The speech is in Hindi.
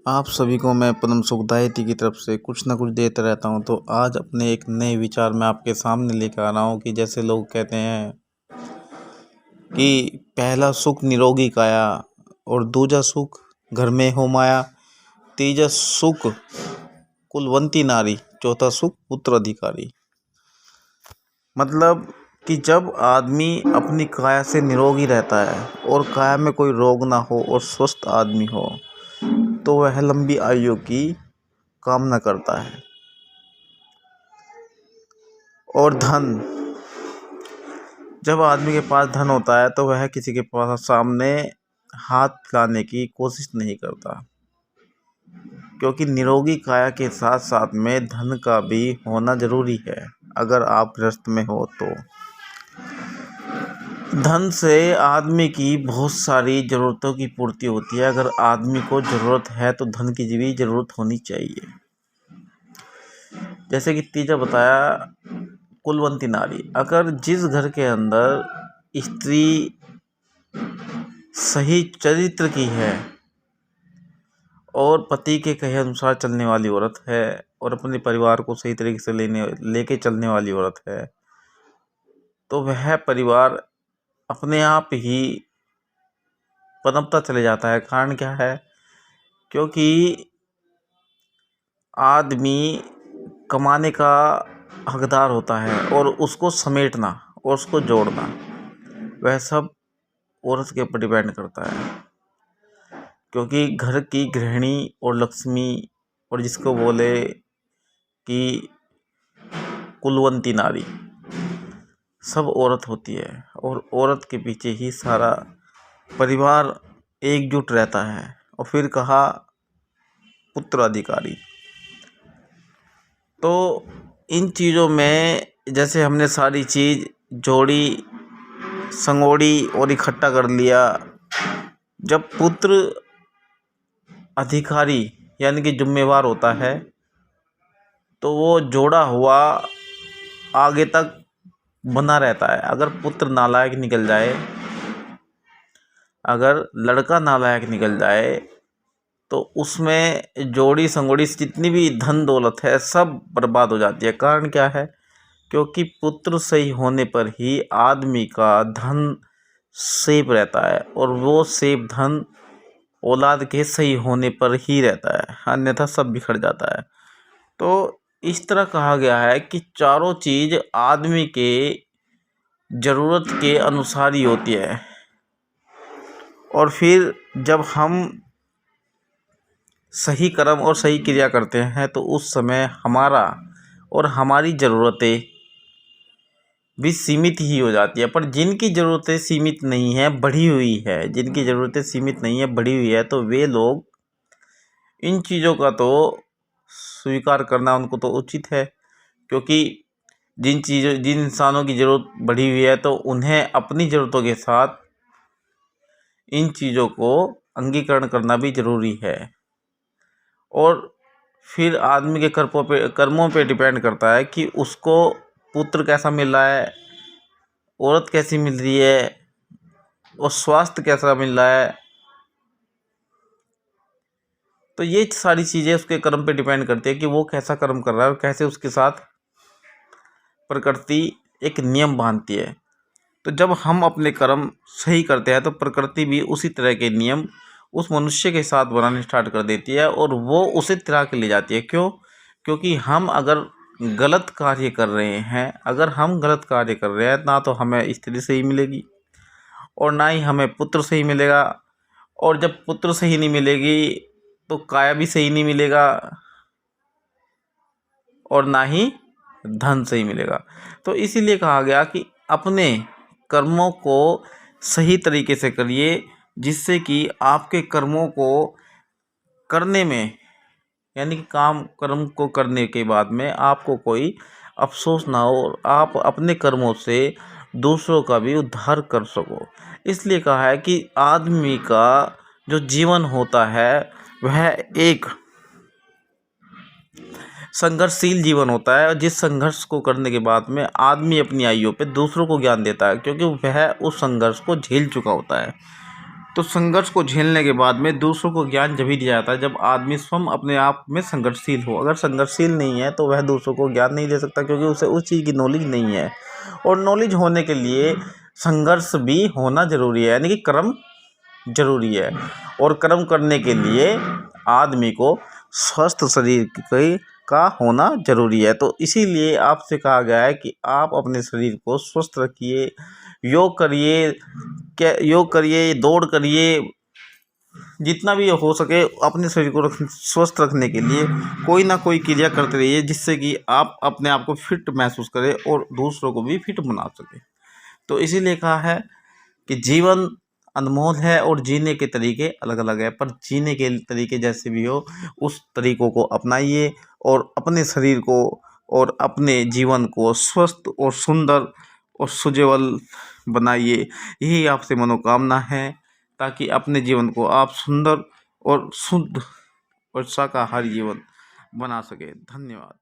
आप सभी को मैं परम सुखदायित्य की तरफ से कुछ ना कुछ देता रहता हूँ। तो आज अपने एक नए विचार मैं आपके सामने लेकर आ रहा हूँ कि जैसे लोग कहते हैं कि पहला सुख निरोगी काया और दूजा सुख घर में हो माया, तीजा सुख कुलवंती नारी, चौथा सुख पुत्र अधिकारी। मतलब कि जब आदमी अपनी काया से निरोगी रहता है और काया में कोई रोग ना हो और स्वस्थ आदमी हो तो वह लंबी आयु की कामना करता है। और धन, जब आदमी के पास धन होता है तो वह किसी के पास सामने हाथ लाने की कोशिश नहीं करता, क्योंकि निरोगी काया के साथ साथ में धन का भी होना जरूरी है। अगर आप गृहस्थ में हो तो धन से आदमी की बहुत सारी ज़रूरतों की पूर्ति होती है। अगर आदमी को ज़रूरत है तो धन की भी ज़रूरत होनी चाहिए। जैसे कि तीजा बताया कुलवंती नारी। अगर जिस घर के अंदर स्त्री सही चरित्र की है और पति के कहे अनुसार चलने वाली औरत है और अपने परिवार को सही तरीके से लेके चलने वाली औरत है, तो वह परिवार अपने आप ही पनपता चले जाता है। कारण क्या है? क्योंकि आदमी कमाने का हकदार होता है और उसको समेटना और उसको जोड़ना वह सब औरत के ऊपर डिपेंड करता है। क्योंकि घर की गृहिणी और लक्ष्मी और जिसको बोले कि कुलवंती नारी सब औरत होती है और औरत के पीछे ही सारा परिवार एकजुट रहता है। और फिर कहा पुत्र अधिकारी। तो इन चीज़ों में जैसे हमने सारी चीज़ जोड़ी संगोड़ी और इकट्ठा कर लिया, जब पुत्र अधिकारी यानी कि जिम्मेवार होता है तो वो जोड़ा हुआ आगे तक बना रहता है। अगर पुत्र नालायक निकल जाए, अगर लड़का नालायक निकल जाए तो उसमें जोड़ी संगोड़ी जितनी भी धन दौलत है सब बर्बाद हो जाती है। कारण क्या है? क्योंकि पुत्र सही होने पर ही आदमी का धन सेफ रहता है और वो सेफ धन औलाद के सही होने पर ही रहता है, अन्यथा सब बिखर जाता है। तो इस तरह कहा गया है कि चारों चीज़ आदमी के ज़रूरत के अनुसार ही होती है। और फिर जब हम सही कर्म और सही क्रिया करते हैं तो उस समय हमारा और हमारी ज़रूरतें भी सीमित ही हो जाती है। पर जिनकी ज़रूरतें सीमित नहीं है, बढ़ी हुई है, जिनकी ज़रूरतें सीमित नहीं है, बढ़ी हुई है, तो वे लोग इन चीज़ों का तो स्वीकार करना उनको तो उचित है। क्योंकि जिन इंसानों की ज़रूरत बढ़ी हुई है तो उन्हें अपनी ज़रूरतों के साथ इन चीज़ों को अंगीकरण करना भी ज़रूरी है। और फिर आदमी के कर्मों पे डिपेंड करता है कि उसको पुत्र कैसा मिल रहा है, औरत कैसी मिल रही है और स्वास्थ्य कैसा मिल रहा है। तो ये सारी चीज़ें उसके कर्म पे डिपेंड करती है कि वो कैसा कर्म कर रहा है और कैसे उसके साथ प्रकृति एक नियम बांधती है। तो जब हम अपने कर्म सही करते हैं तो प्रकृति भी उसी तरह के नियम उस मनुष्य के साथ बनाने स्टार्ट कर देती है और वो उसे तिरा के ले जाती है। क्यों? क्योंकि हम अगर गलत कार्य कर रहे हैं, अगर हम गलत कार्य कर रहे हैं, ना तो हमें स्त्री सही मिलेगी और ना ही हमें पुत्र सही मिलेगा। और जब पुत्र सही नहीं मिलेगी तो काया भी सही नहीं मिलेगा और ना ही धन सही मिलेगा। तो इसीलिए कहा गया कि अपने कर्मों को सही तरीके से करिए, जिससे कि आपके कर्मों को करने में यानी कि कर्म को करने के बाद में आपको कोई अफसोस ना हो और आप अपने कर्मों से दूसरों का भी उद्धार कर सको। इसलिए कहा है कि आदमी का जो जीवन होता है वह एक संघर्षशील जीवन होता है, और जिस संघर्ष को करने के बाद में आदमी अपनी आयु पे दूसरों को ज्ञान देता है, क्योंकि वह उस संघर्ष को झेल चुका होता है। तो संघर्ष को झेलने के बाद में दूसरों को ज्ञान जब ही दिया जाता है जब आदमी स्वयं अपने आप में संघर्षशील हो। अगर संघर्षशील नहीं है तो वह दूसरों को ज्ञान नहीं दे सकता, क्योंकि उसे उस चीज़ की नॉलेज नहीं है। और नॉलेज होने के लिए संघर्ष भी होना ज़रूरी है, यानी कि कर्म जरूरी है। और कर्म करने के लिए आदमी को स्वस्थ शरीर का होना जरूरी है। तो इसीलिए आपसे कहा गया है कि आप अपने शरीर को स्वस्थ रखिए, योग करिए, दौड़ करिए, जितना भी हो सके अपने शरीर को स्वस्थ रखने के लिए कोई ना कोई क्रिया करते रहिए, जिससे कि आप अपने आप को फिट महसूस करें और दूसरों को भी फिट बना सकें। तो इसीलिए कहा है कि जीवन अनमोल है और जीने के तरीके अलग अलग है, पर जीने के तरीके जैसे भी हो उस तरीक़ों को अपनाइए और अपने शरीर को और अपने जीवन को स्वस्थ और सुंदर और सुज्ज्वल बनाइए। यही आपसे मनोकामना है, ताकि अपने जीवन को आप सुंदर और शुद्ध और शाकाहारी जीवन बना सके। धन्यवाद।